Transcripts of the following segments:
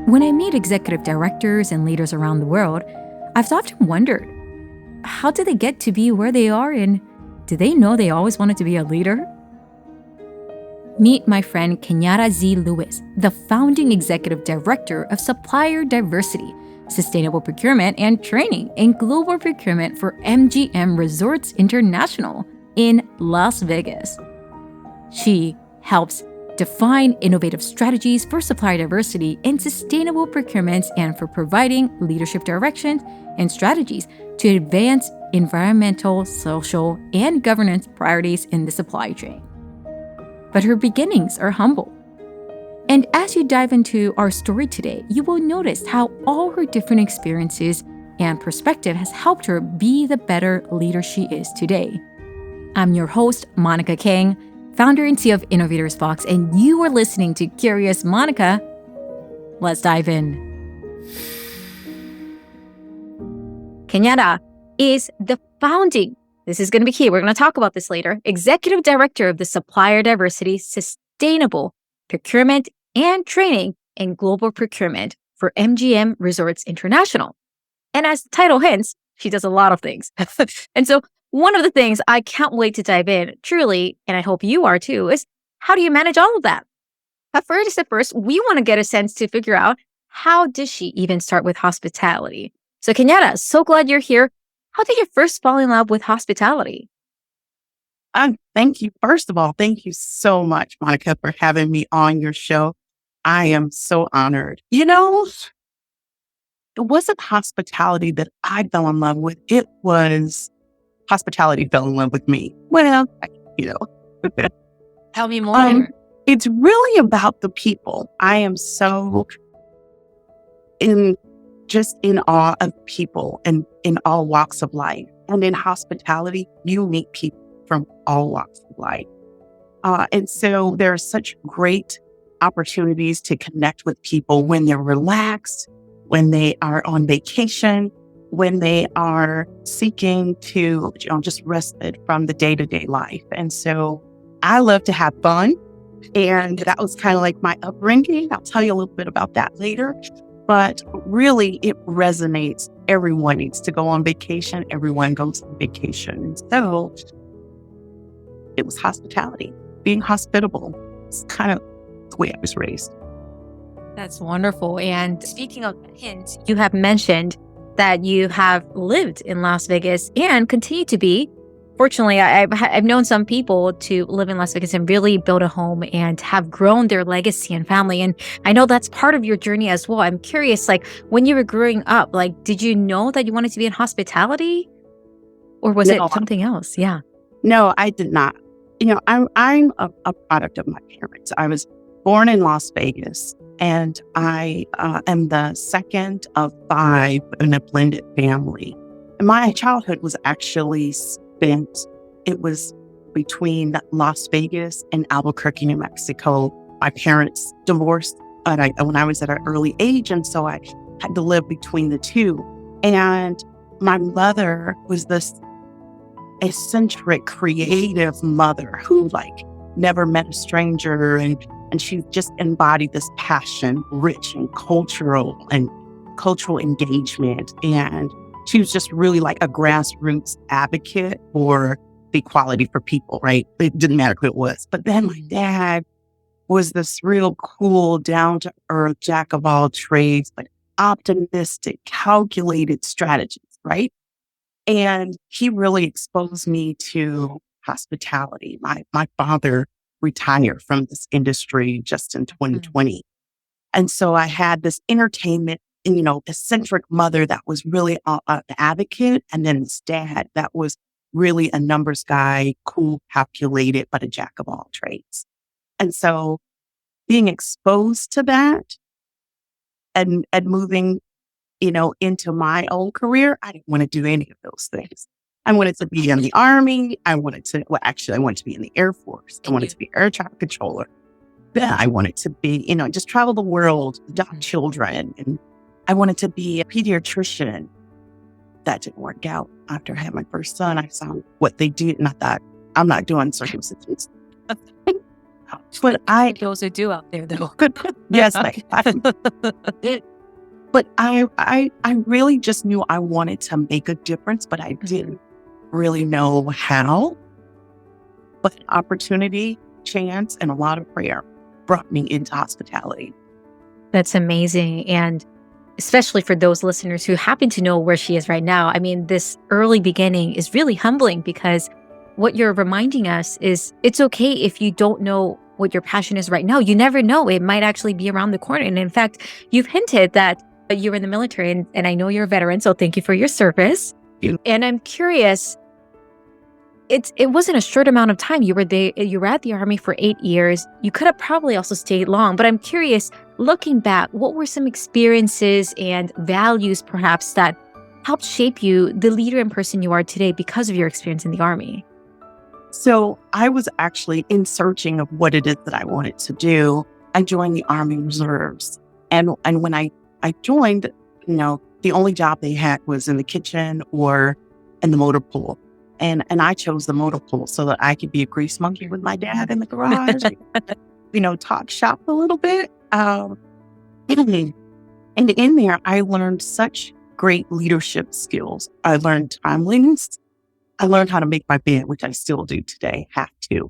When I meet executive directors and leaders around the world, I've often wondered, how did they get to be where they are, and do they know they always wanted to be a leader? Meet my friend Kenyatta Z Lewis, the founding executive director of Supplier Diversity, Sustainable Procurement and Training in Global Procurement for MGM Resorts International in Las Vegas. She helps define innovative strategies for supplier diversity and sustainable procurements and for providing leadership direction and strategies to advance environmental, social, and governance priorities in the supply chain. But her beginnings are humble. And as you dive into our story today, you will notice how all her different experiences and perspective has helped her be the better leader she is today. I'm your host, Monica Kang, founder and CEO of Innovators Box, and you are listening to Curious Monica. Let's dive in. Kenyatta is the founding, this is going to be key, we're going to talk about this later, executive director of the Supplier Diversity, Sustainable Procurement and Training in Global Procurement for MGM Resorts International. And as the title hints, she does a lot of things. And so one of the things I can't wait to dive in, truly, and I hope you are too, is how do you manage all of that? At first, we want to get a sense to figure out, how did she even start with hospitality? So Kenyatta, so glad you're here. How did you first fall in love with hospitality? Thank you. First of all, thank you so much, Monica, for having me on your show. I am so honored. You know, it wasn't hospitality that I fell in love with. It was hospitality fell in love with me. Well, Tell me more. It's really about the people. I am so in awe of people and in all walks of life. And in hospitality, you meet people from all walks of life. And so there are such great opportunities to connect with people when they're relaxed, when they are on vacation, when they are seeking to just rested from the day-to-day life. And so I love to have fun. And that was kind of like my upbringing. I'll tell you a little bit about that later. But really, it resonates. Everyone needs to go on vacation. Everyone goes on vacation. So it was hospitality, being hospitable. It's kind of the way I was raised. That's wonderful. And speaking of hints, you have mentioned that you have lived in Las Vegas and continue to be. Fortunately, I've known some people to live in Las Vegas and really build a home and have grown their legacy and family. And I know that's part of your journey as well. I'm curious, like when you were growing up, like, did you know that you wanted to be in hospitality, or was it something else? Yeah. No, I did not. I'm a product of my parents. I was born in Las Vegas, and I am the second of 5 in a blended family. And my childhood was actually it was between Las Vegas and Albuquerque, New Mexico. My parents divorced when I was at an early age, and so I had to live between the two. And my mother was this eccentric, creative mother who never met a stranger, and she just embodied this passion, rich and cultural engagement. And she was just really like a grassroots advocate for equality for people, right? It didn't matter who it was. But then my dad was this real cool, down-to-earth, jack of all trades, but optimistic, calculated strategist, right? And he really exposed me to hospitality. My father retired from this industry just in 2020. And so I had this entertainment, eccentric mother that was really an advocate, and then this dad that was really a numbers guy, cool, calculated, but a jack of all trades. And so being exposed to that and moving, into my own career, I didn't want to do any of those things. I wanted to be in the Army. I wanted to be in the Air Force. I wanted to be air traffic controller. Then I wanted to be, just travel the world, adopt children. And I wanted to be a pediatrician. That didn't work out. After I had my first son, I saw what they did, and I thought, I'm not doing circumcisions. But Those who do out there, though. yes, but I really just knew I wanted to make a difference, but I didn't really know how. But opportunity, chance, and a lot of prayer brought me into hospitality. That's amazing. And especially for those listeners who happen to know where she is right now, I mean, this early beginning is really humbling because what you're reminding us is it's okay if you don't know what your passion is right now. You never know. It might actually be around the corner. And in fact, you've hinted that you were in the military, and I know you're a veteran, so thank you for your service. You- And I'm curious, it wasn't a short amount of time. You were at the Army for 8 years. You could have probably also stayed long, but I'm curious, looking back, what were some experiences and values perhaps that helped shape you, the leader and person you are today because of your experience in the Army? So I was actually in searching of what it is that I wanted to do. I joined the Army Reserves. And when I joined, the only job they had was in the kitchen or in the motor pool. And I chose the motor pool so that I could be a grease monkey with my dad in the garage, talk shop a little bit. And in there, I learned such great leadership skills. I learned timeliness. I learned how to make my bed, which I still do today, have to.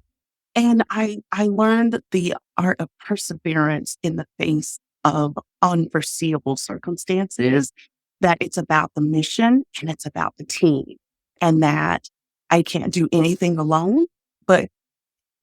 And I learned the art of perseverance in the face of unforeseeable circumstances, that it's about the mission and it's about the team, and that I can't do anything alone, but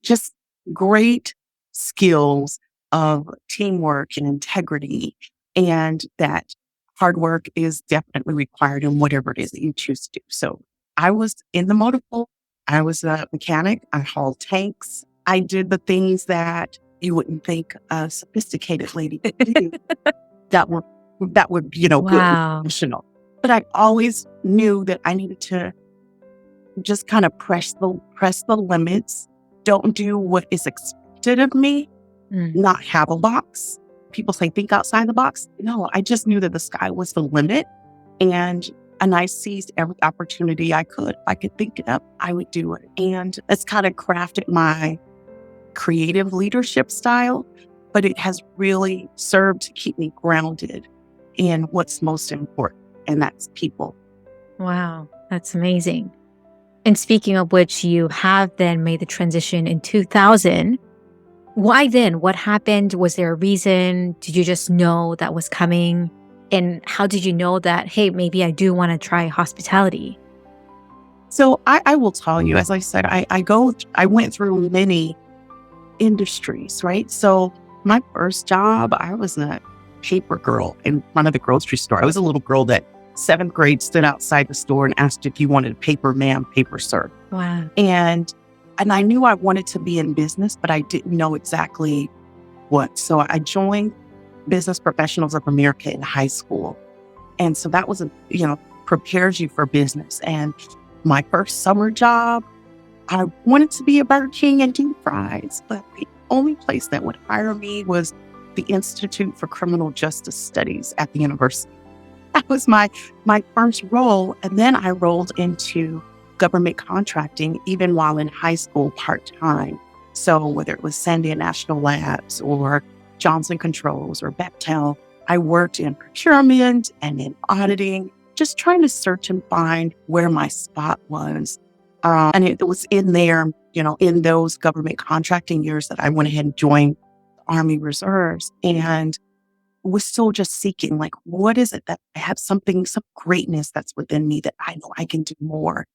just great skills of teamwork and integrity, and that hard work is definitely required in whatever it is that you choose to do. So I was in the motor pool. I was a mechanic. I hauled tanks. I did the things that you wouldn't think a sophisticated lady would do that were good and Wow. professional. But I always knew that I needed to just kind of press the limits. Don't do what is expected of me. Not have a box. People say think outside the box. No, I just knew that the sky was the limit, and I seized every opportunity I could. If I could think it up, I would do it. And that's kind of crafted my creative leadership style, but it has really served to keep me grounded in what's most important, and that's people. Wow, that's amazing. And speaking of which, you have then made the transition in 2000. Why then? What happened? Was there a reason? Did you just know that was coming? And how did you know that, hey, maybe I do want to try hospitality? So I will tell you, as I said, I went through many industries, right? So my first job, I was a paper girl in front of the grocery store. I was a little girl that 7th grade stood outside the store and asked if you wanted paper, ma'am, paper, sir. Wow. And I knew I wanted to be in business, but I didn't know exactly what. So I joined Business Professionals of America in high school. And so that was, prepares you for business. And my first summer job, I wanted to be a Burger King and do fries, but the only place that would hire me was the Institute for Criminal Justice Studies at the university. That was my first role. And then I rolled into government contracting, even while in high school part-time. So whether it was Sandia National Labs or Johnson Controls or Bechtel, I worked in procurement and in auditing, just trying to search and find where my spot was. And it was in there, in those government contracting years that I went ahead and joined the Army Reserves, and was still just seeking, like, what is it that I have some greatness that's within me that I know I can do more.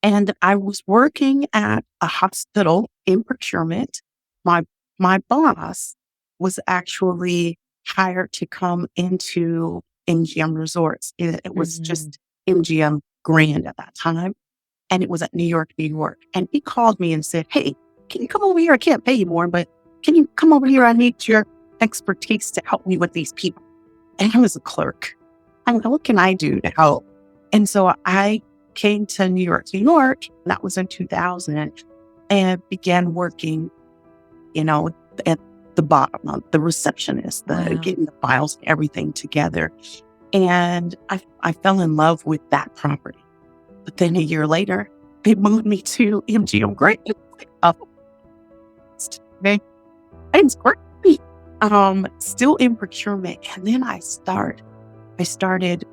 And I was working at a hospital in procurement. My boss was actually hired to come into MGM Resorts. It was just MGM Grand at that time. And it was at New York, New York. And he called me and said, hey, can you come over here? I can't pay you more, but can you come over here? I need your expertise to help me with these people. And I was a clerk. What can I do to help? And so I came to New York, New York. That was in 2000, and began working, at the bottom, the receptionist, getting the files and everything together. And I fell in love with that property. But then a year later, they moved me to MGM Great. Okay. It's great. Still in procurement. And then I started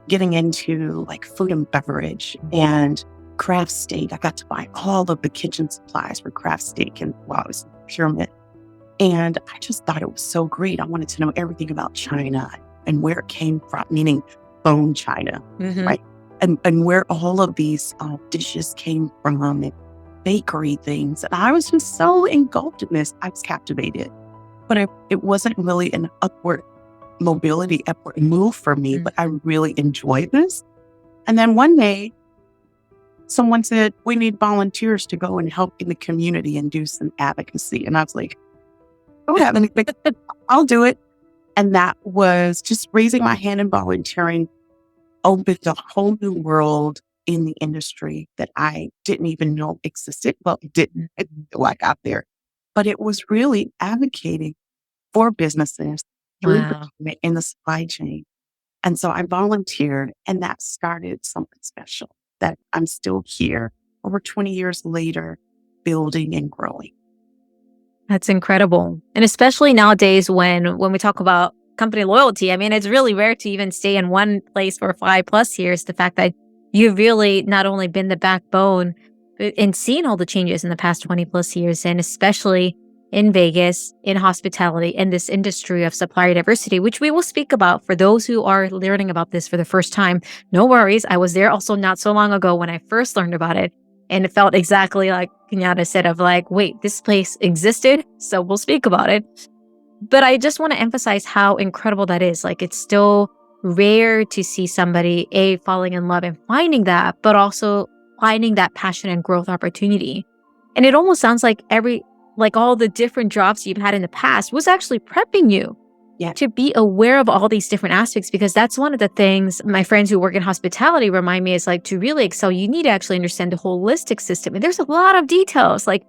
getting into like food and beverage and craft steak. I got to buy all of the kitchen supplies for craft steak and while I was in procurement. And I just thought it was so great. I wanted to know everything about China and where it came from, meaning bone China, right? And where all of these dishes came from and bakery things. And I was just so engulfed in this. I was captivated. But it wasn't really an upward move for me, but I really enjoyed this. And then one day, someone said, we need volunteers to go and help in the community and do some advocacy. And I was like, I don't have anything. I'll do it. And that was just raising my hand and volunteering opened a whole new world in the industry that I didn't even know existed. Well, it didn't until I got there. But it was really advocating for businesses through procurement in the supply chain. And so I volunteered, and that started something special that I'm still here over 20 years later, building and growing. That's incredible. And especially nowadays when we talk about company loyalty, I mean, it's really rare to even stay in one place for 5+ years. The fact that you've really not only been the backbone and seen all the changes in the past 20+ years, and especially in Vegas, in hospitality, in this industry of supplier diversity, which we will speak about for those who are learning about this for the first time. No worries. I was there also not so long ago when I first learned about it. And it felt exactly like Kenyatta said of like, wait, this place existed, so we'll speak about it. But I just want to emphasize how incredible that is. Like, it's still rare to see somebody, falling in love and finding that, but also finding that passion and growth opportunity. And it almost sounds like all the different jobs you've had in the past was actually prepping you to be aware of all these different aspects, because that's one of the things my friends who work in hospitality remind me is like, to really excel, you need to actually understand the holistic system. And there's a lot of details like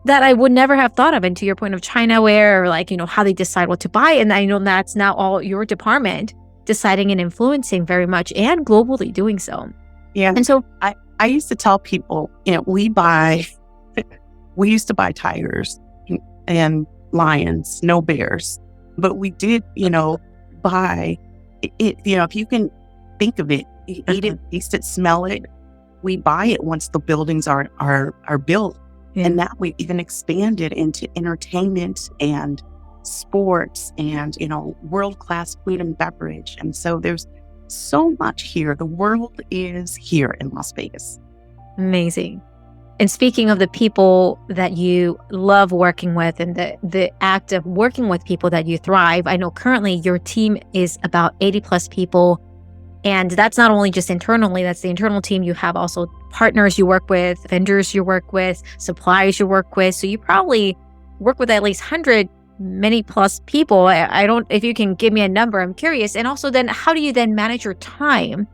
that I would never have thought of. And to your point of China, where how they decide what to buy. And I know that's now all your department deciding and influencing very much, and globally doing so. Yeah. And so I used to tell people, we used to buy tigers and lions, no bears. But we did, buy it, if you can think of it, eat it, taste it, smell it. We buy it once the buildings are built. Yeah. And now we even expanded into entertainment and sports and, world-class food and beverage. And so there's so much here. The world is here in Las Vegas. Amazing. And speaking of the people that you love working with and the act of working with people that you thrive, I know currently your team is about 80+ people. And that's not only just internally, that's the internal team. You have also partners you work with, vendors you work with, suppliers you work with. So you probably work with at least 100 many plus people. I don't, if you can give me a number, I'm curious. And also then how do you then manage your time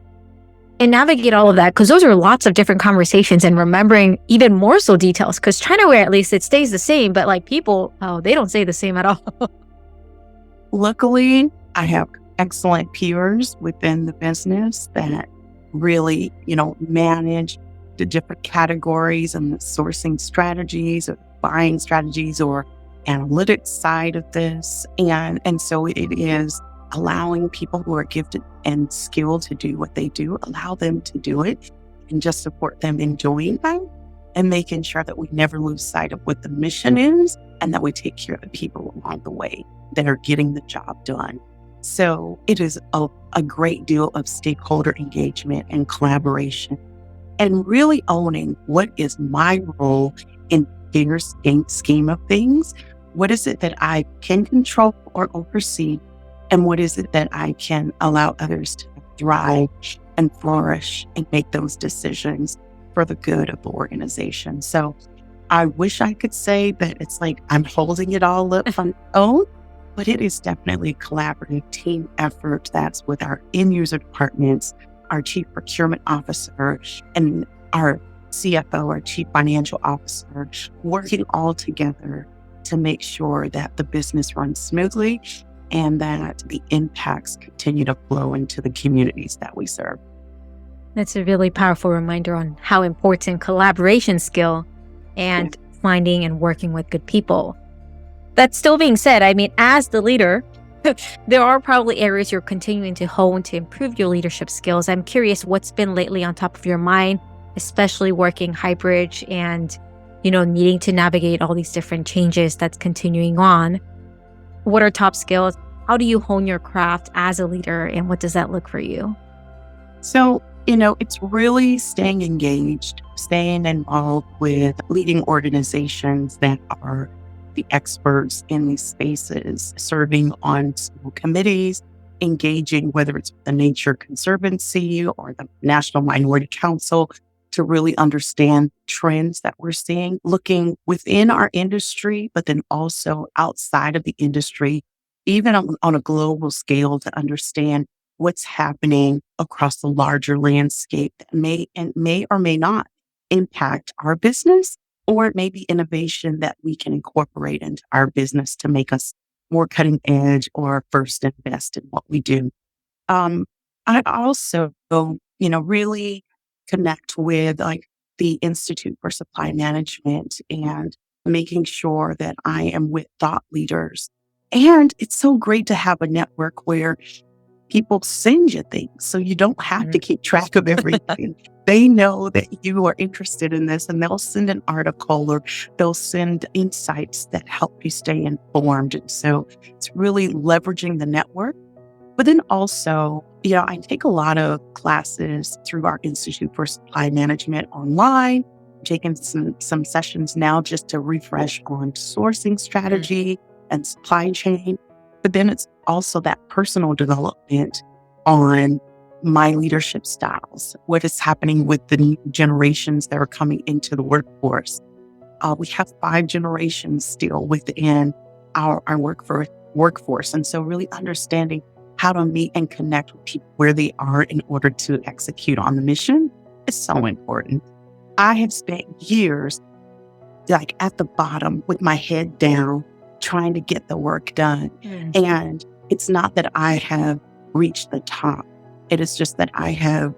and navigate all of that? Because those are lots of different conversations, and remembering even more so details, because Chinaware, at least it stays the same, but like people, they don't stay the same at all. Luckily, I have excellent peers within the business that really, manage the different categories and the sourcing strategies or buying strategies or analytics side of this. And so it is allowing people who are gifted and skilled to do what they do, allow them to do it, and just support them in doing that, and making sure that we never lose sight of what the mission is, and that we take care of the people along the way that are getting the job done. So it is a great deal of stakeholder engagement and collaboration, and really owning what is my role in the bigger scheme of things. What is it that I can control or oversee? And what is it that I can allow others to thrive and flourish and make those decisions for the good of the organization? So I wish I could say that it's like I'm holding it all up on my own, but it is definitely a collaborative team effort. That's with our end-user departments, our chief procurement officer, and our CFO, our chief financial officer, working all together to make sure that the business runs smoothly and that the impacts continue to flow into the communities that we serve. That's a really powerful reminder on how important collaboration skill and finding and working with good people. That still being said, I mean, as the leader, there are probably areas you're continuing to hone to improve your leadership skills. I'm curious what's been lately on top of your mind, especially working hybrid and, needing to navigate all these different changes that's continuing on. What are top skills? How do you hone your craft as a leader, and what does that look for you? So, it's really staying engaged, staying involved with leading organizations that are the experts in these spaces, serving on school committees, engaging, whether it's the Nature Conservancy or the National Minority Council, to really understand trends that we're seeing, looking within our industry, but then also outside of the industry, even on a global scale, to understand what's happening across the larger landscape that may or may not impact our business, or it may be innovation that we can incorporate into our business to make us more cutting edge or first and best in what we do. I also, really connect with like the Institute for Supply Management and making sure that I am with thought leaders. And it's so great to have a network where people send you things so you don't have to keep track of everything. They know that you are interested in this, and they'll send an article or they'll send insights that help you stay informed. And so it's really leveraging the network. But then also, I take a lot of classes through our Institute for Supply Management online, taking some sessions now just to refresh on sourcing strategy and supply chain. But then it's also that personal development on my leadership styles, what is happening with the new generations that are coming into the workforce. We have 5 generations still within our workforce. And so really understanding how to meet and connect with people where they are in order to execute on the mission is so important. I have spent years like at the bottom with my head down, trying to get the work done. And it's not that I have reached the top. It is just that I have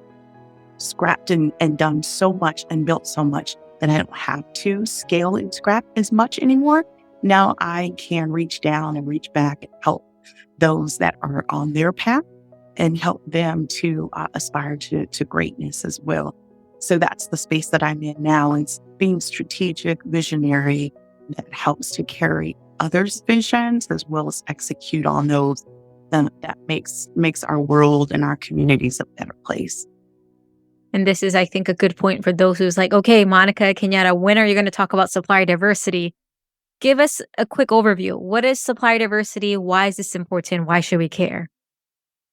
scrapped and done so much and built so much that I don't have to scale and scrap as much anymore. Now I can reach down and reach back and help those that are on their path and help them to aspire to greatness as well. So that's the space that I'm in now. It's being strategic, visionary, that helps to carry others' visions as well as execute on those that makes our world and our communities a better place. And this is, I think, a good point for those who's like, okay, Monica, Kenyatta, when are you going to talk about supplier diversity? Give us a quick overview. What is supplier diversity? Why is this important? Why should we care?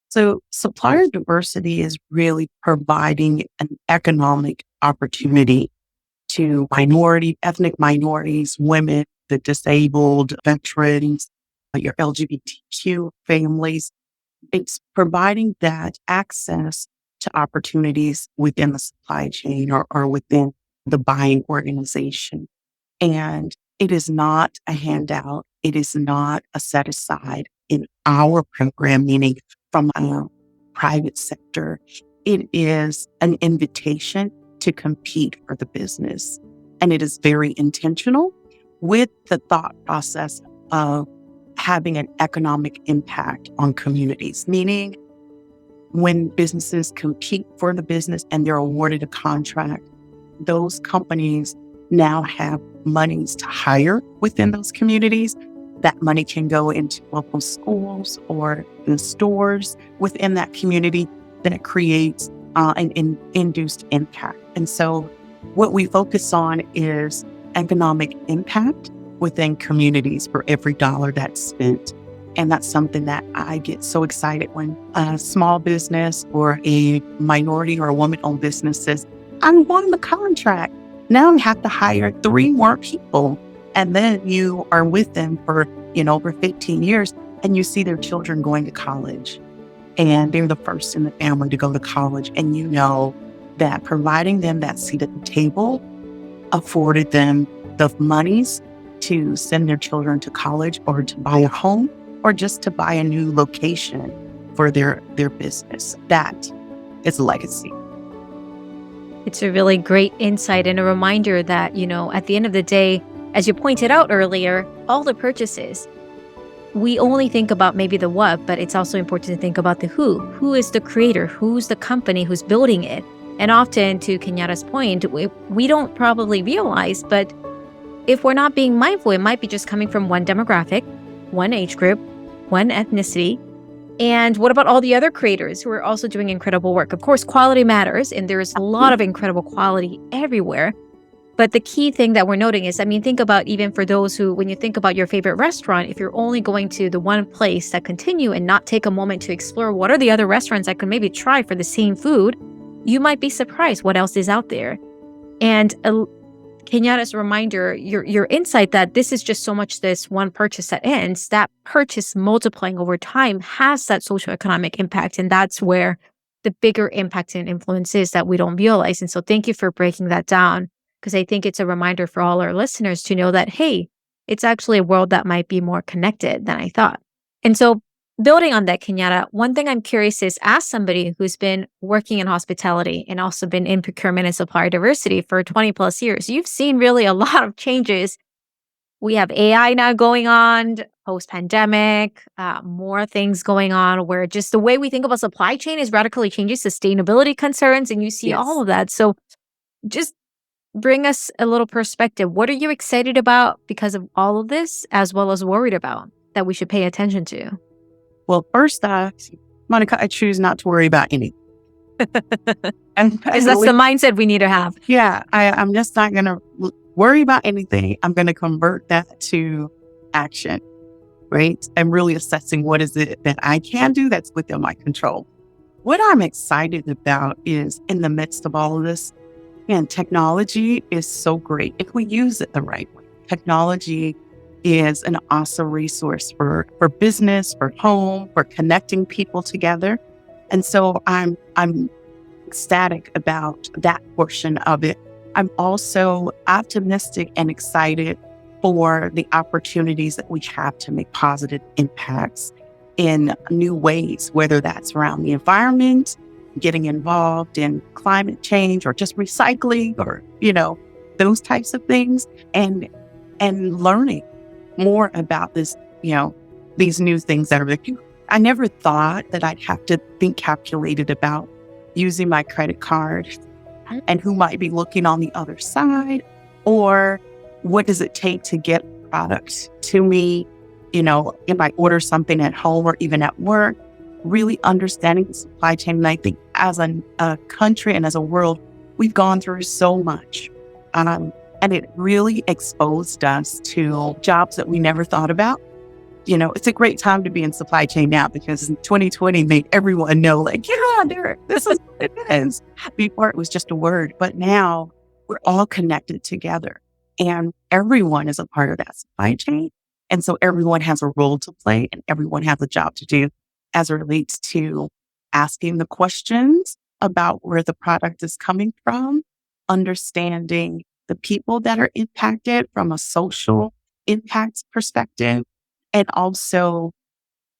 So supplier diversity is really providing an economic opportunity to ethnic minorities, women, the disabled, veterans, your LGBTQ families. It's providing that access to opportunities within the supply chain or within the buying organization. And it is not a handout. It is not a set aside in our program, meaning from a private sector. It is an invitation to compete for the business. And it is very intentional with the thought process of having an economic impact on communities, meaning when businesses compete for the business and they're awarded a contract, those companies now have monies to hire within those communities. That money can go into local schools or the stores within that community. Then it creates an induced impact. And so what we focus on is economic impact within communities for every dollar that's spent. And that's something that I get so excited when a small business or a minority or a woman-owned business says, I won the contract. Now I have to hire 3 more people. And then you are with them for, over 15 years and you see their children going to college. And they're the first in the family to go to college. And you know that providing them that seat at the table afforded them the monies to send their children to college or to buy a home or just to buy a new location for their business. That is a legacy. It's a really great insight and a reminder that, at the end of the day, as you pointed out earlier, all the purchases, we only think about maybe the what, but it's also important to think about the who. Who is the creator? Who's the company who's building it? And often, to Kenyatta's point, we don't probably realize, but if we're not being mindful, it might be just coming from one demographic, one age group, one ethnicity. And what about all the other creators who are also doing incredible work? Of course, quality matters, and there's a lot of incredible quality everywhere. But the key thing that we're noting is, I mean, think about even for those who, when you think about your favorite restaurant, if you're only going to the one place that continue and not take a moment to explore what are the other restaurants I could maybe try for the same food, you might be surprised what else is out there. And Kenyatta's reminder, your insight that this is just so much this one purchase that ends, that purchase multiplying over time has that socioeconomic impact. And that's where the bigger impact and influence is that we don't realize. And so thank you for breaking that down, because I think it's a reminder for all our listeners to know that, hey, it's actually a world that might be more connected than I thought. And so building on that, Kenyatta, one thing I'm curious is, as somebody who's been working in hospitality and also been in procurement and supplier diversity for 20 plus years, you've seen really a lot of changes. We have AI now going on post-pandemic, more things going on where just the way we think about supply chain is radically changing, sustainability concerns, and you see all of that. So just bring us a little perspective. What are you excited about because of all of this, as well as worried about that we should pay attention to? Well, first off, Monica, I choose not to worry about anything. Because that's the mindset we need to have. Yeah, I'm just not going to worry about anything. I'm going to convert that to action, right? I'm really assessing what is it that I can do that's within my control. What I'm excited about is, in the midst of all of this, and technology is so great if we use it the right way. Technology is an awesome resource for business, for home, for connecting people together. And so I'm ecstatic about that portion of it. I'm also optimistic and excited for the opportunities that we have to make positive impacts in new ways, whether that's around the environment, getting involved in climate change, or just recycling, or, those types of things, and learning more about this, these new things that are like, I never thought that I'd have to think calculated about using my credit card and who might be looking on the other side, or what does it take to get products to me, if I order something at home or even at work. Really understanding the supply chain. And I think as a country and as a world, we've gone through so much. And it really exposed us to jobs that we never thought about. It's a great time to be in supply chain now, because 2020 made everyone know, like, this is what it is. Before it was just a word, but now we're all connected together and everyone is a part of that supply chain. And so everyone has a role to play and everyone has a job to do as it relates to asking the questions about where the product is coming from, understanding the people that are impacted from a social impact perspective, and also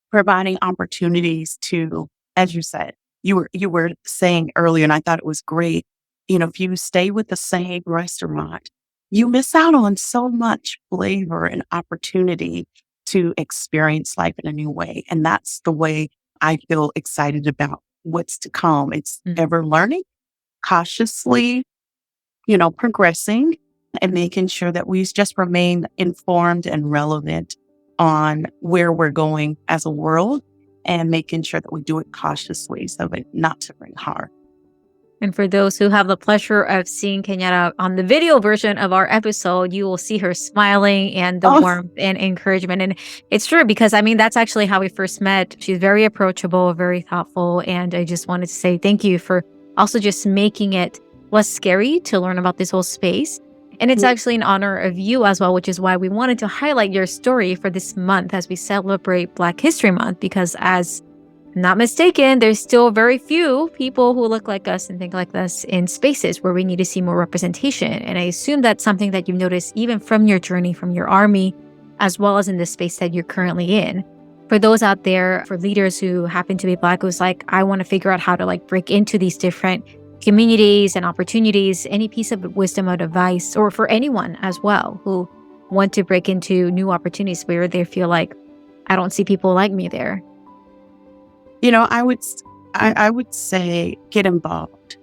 providing opportunities to, as you said, you were saying earlier, and I thought it was great, if you stay with the same restaurant, you miss out on so much flavor and opportunity to experience life in a new way. And that's the way I feel excited about what's to come. It's ever learning, cautiously, progressing, and making sure that we just remain informed and relevant on where we're going as a world, and making sure that we do it cautiously so that not to bring harm. And for those who have the pleasure of seeing Kenyatta on the video version of our episode, you will see her smiling and the warmth and encouragement. And it's true, because that's actually how we first met. She's very approachable, very thoughtful. And I just wanted to say thank you for also just making it less scary to learn about this whole space. And it's actually an honor of you as well, which is why we wanted to highlight your story for this month as we celebrate Black History Month, because as not mistaken, there's still very few people who look like us and think like us in spaces where we need to see more representation. And I assume that's something that you've noticed even from your journey, from your army, as well as in the space that you're currently in. For those out there, for leaders who happen to be Black, who's like, I want to figure out how to break into these different communities and opportunities, any piece of wisdom or advice, or for anyone as well who want to break into new opportunities where they feel like, I don't see people like me there? I would say get involved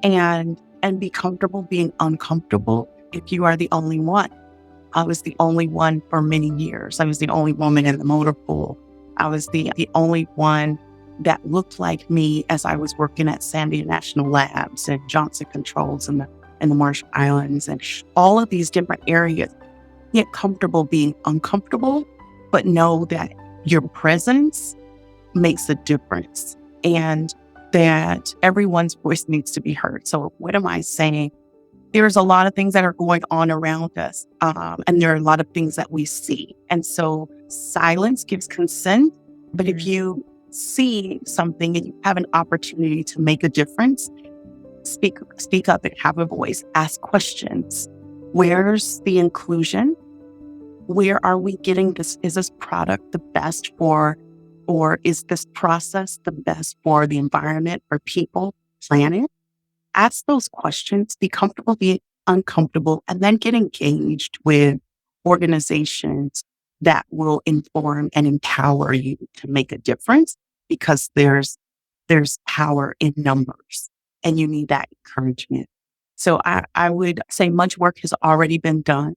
and be comfortable being uncomfortable if you are the only one. I was the only one for many years. I was the only woman in the motor pool. I was the only one that looked like me as I was working at Sandia National Labs and Johnson Controls in the Marshall Islands and all of these different areas. Get comfortable being uncomfortable, but know that your presence makes a difference and that everyone's voice needs to be heard. So what am I saying? There's a lot of things that are going on around us, and there are a lot of things that we see. And so silence gives consent. But if you see something and you have an opportunity to make a difference, speak up and have a voice. Ask questions. Where's the inclusion? Where are we getting this? Is this product the best for, or is this process the best for the environment, for people, planet? Ask those questions, be comfortable being uncomfortable, and then get engaged with organizations that will inform and empower you to make a difference, because there's power in numbers and you need that encouragement. So I would say much work has already been done,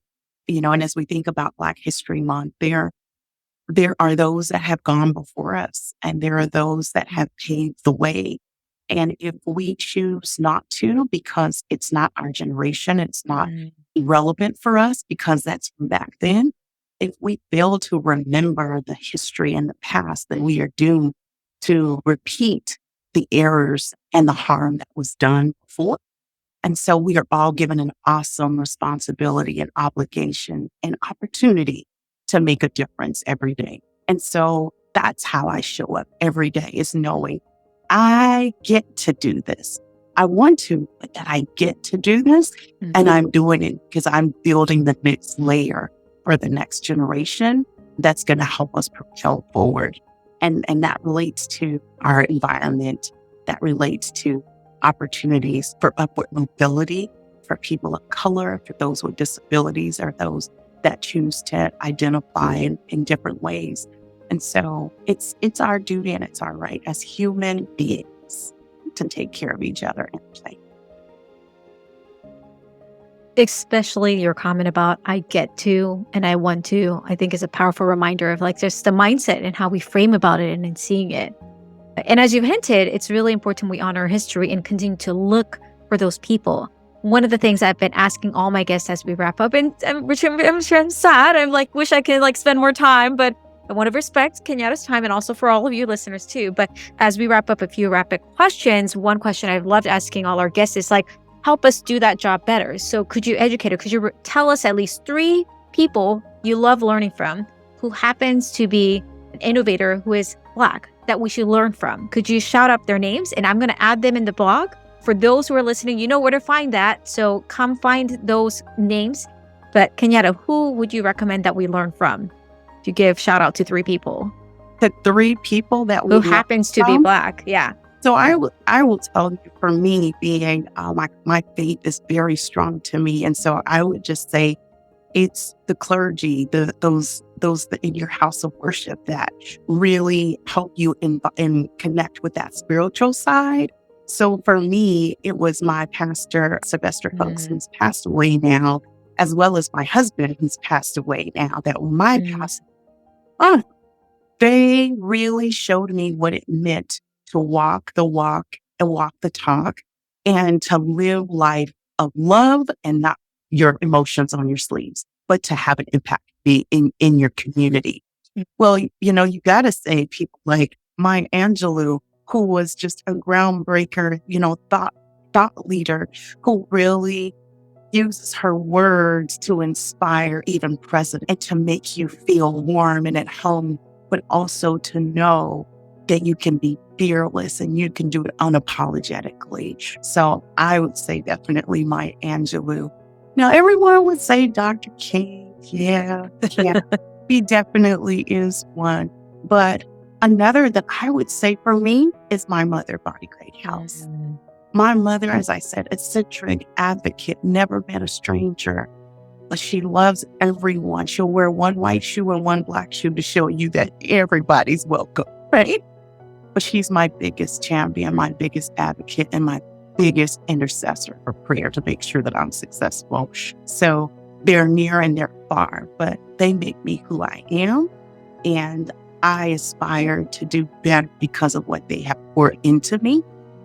and as we think about Black History Month, there are those that have gone before us and there are those that have paved the way. And if we choose not to, because it's not our generation, it's not relevant for us because that's from back then. If we fail to remember the history and the past, then we are doomed to repeat the errors and the harm that was done before. And so we are all given an awesome responsibility and obligation and opportunity to make a difference every day. And so that's how I show up every day, is knowing I get to do this. I want to, but that I get to do this, and I'm doing it because I'm building the next layer for the next generation that's going to help us propel forward. And that relates to our environment, that relates to opportunities for upward mobility for people of color, for those with disabilities, or those that choose to identify in different ways. And so it's our duty and it's our right as human beings to take care of each other and play. Especially your comment about I get to and I want to, I think is a powerful reminder of just the mindset and how we frame about it and in seeing it. And as you've hinted, it's really important we honor history and continue to look for those people. One of the things I've been asking all my guests as we wrap up, and I'm sad. I'm wish I could spend more time, but I want to respect Kenyatta's time and also for all of you listeners too. But as we wrap up, a few rapid questions. One question I've loved asking all our guests is help us do that job better. So could you educate, or could you tell us at least 3 people you love learning from who happens to be an innovator who is Black that we should learn from? Could you shout out their names? And I'm going to add them in the blog. For those who are listening, you know where to find that. So come find those names. But Kenyatta, who would you recommend that we learn from? To give shout out to 3 people. The 3 people that who happens to be Black. Yeah. So I will tell you, for me, being my faith is very strong to me. And so I would just say it's the clergy, those in your house of worship that really help you and connect with that spiritual side. So for me, it was my pastor, Sylvester Folks, who's passed away now, as well as my husband, who's passed away now, that were my pastors. They really showed me what it meant to walk the walk and walk the talk, and to live life of love and not your emotions on your sleeves, but to have an impact in your community. Well, you got to say people like Maya Angelou, who was just a groundbreaker, thought leader, who really uses her words to inspire even president and to make you feel warm and at home, but also to know that you can be fearless and you can do it unapologetically. So I would say definitely Maya Angelou. Now, everyone would say Dr. King. Yeah, he definitely is one. But another that I would say for me is my mother, Bonnie Greathouse. My mother, as I said, eccentric, advocate, never met a stranger. she loves everyone. She'll wear one white shoe and one black shoe to show you that everybody's welcome, right? But she's my biggest champion, my biggest advocate, and my biggest intercessor for prayer to make sure that I'm successful. So they're near and they're far, but they make me who I am. And I aspire to do better because of what they have poured into me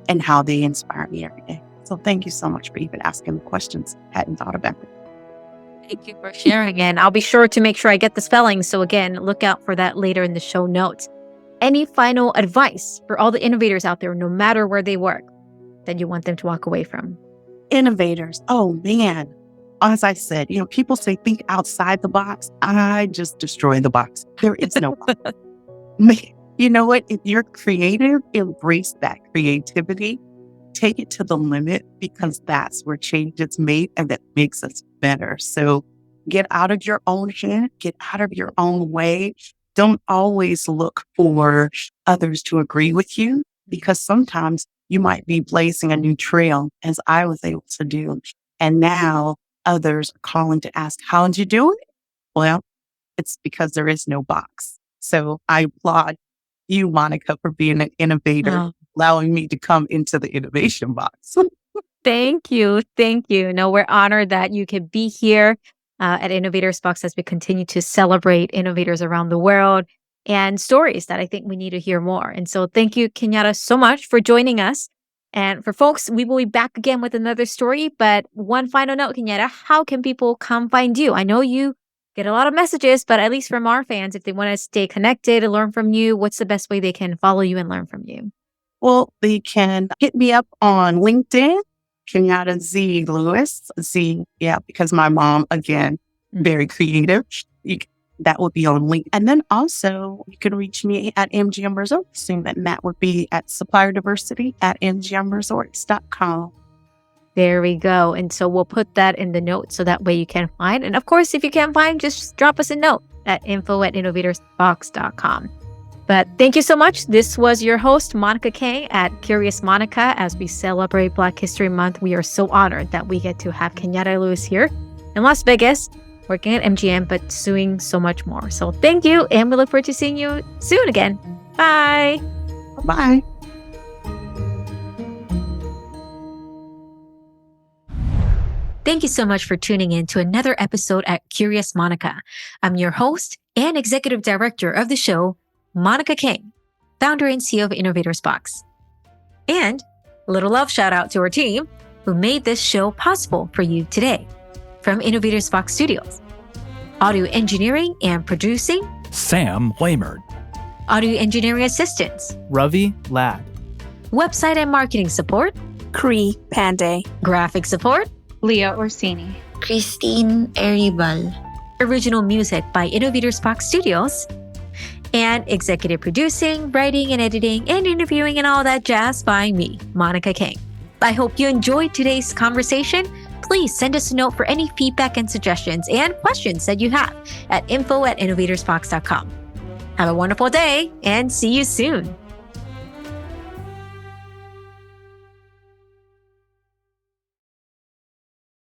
and how they inspire me every day. So thank you so much for even asking the questions. Hadn't thought about it. Thank you for sharing. And I'll be sure to make sure I get the spelling. So again, look out for that later in the show notes. Any final advice for all the innovators out there, no matter where they work, that you want them to walk away from? Innovators. Oh, man. As I said, people say think outside the box. I just destroy the box. There is no box. You know what? If you're creative, embrace that creativity. Take it to the limit, because that's where change is made and that makes us better. So get out of your own head, get out of your own way. Don't always look for others to agree with you, because sometimes you might be blazing a new trail, as I was able to do. And now others are calling to ask, how did you do it? Well, it's because there is no box. So I applaud you, Monica, for being an innovator, allowing me to come into the innovation box. Thank you. Thank you. No, we're honored that you could be here at Innovators Box as we continue to celebrate innovators around the world and stories that I think we need to hear more. And so thank you, Kenyatta, so much for joining us. And for folks, we will be back again with another story. But one final note, Kenyatta, how can people come find you? I know you get a lot of messages, but at least from our fans, if they want to stay connected and learn from you, what's the best way they can follow you and learn from you? Well, they can hit me up on LinkedIn, Kenyatta Z Lewis. Z, because my mom, again, very creative. That would be on LinkedIn. And then also you can reach me at MGM Resorts, and that would be at Supplier Diversity at MGMResorts.com. There we go. And so we'll put that in the notes so that way you can find. And of course, if you can't find, just drop us a note at info@innovatorsbox.com. But thank you so much. This was your host, Monica Kang at Curious Monica. As we celebrate Black History Month, we are so honored that we get to have Kenyatta Lewis here in Las Vegas, working at MGM, but doing so much more. So thank you. And we look forward to seeing you soon again. Bye. Bye. Thank you so much for tuning in to another episode at Curious Monica. I'm your host and executive director of the show, Monica Kang, founder and CEO of Innovators Box. And a little love shout out to our team who made this show possible for you today. From Innovators Box Studios, audio engineering and producing, Sam Waymard. Audio engineering assistants, Ravi Ladd. Website and marketing support, Cree Pandey. Graphic support, Leah Orsini. Christine Eribal. Original music by Innovators Box Studios, and executive producing, writing and editing, and interviewing and all that jazz by me, Monica Kang. I hope you enjoyed today's conversation. Please send us a note for any feedback and suggestions and questions that you have at info@innovatorsbox.com. Have a wonderful day and see you soon.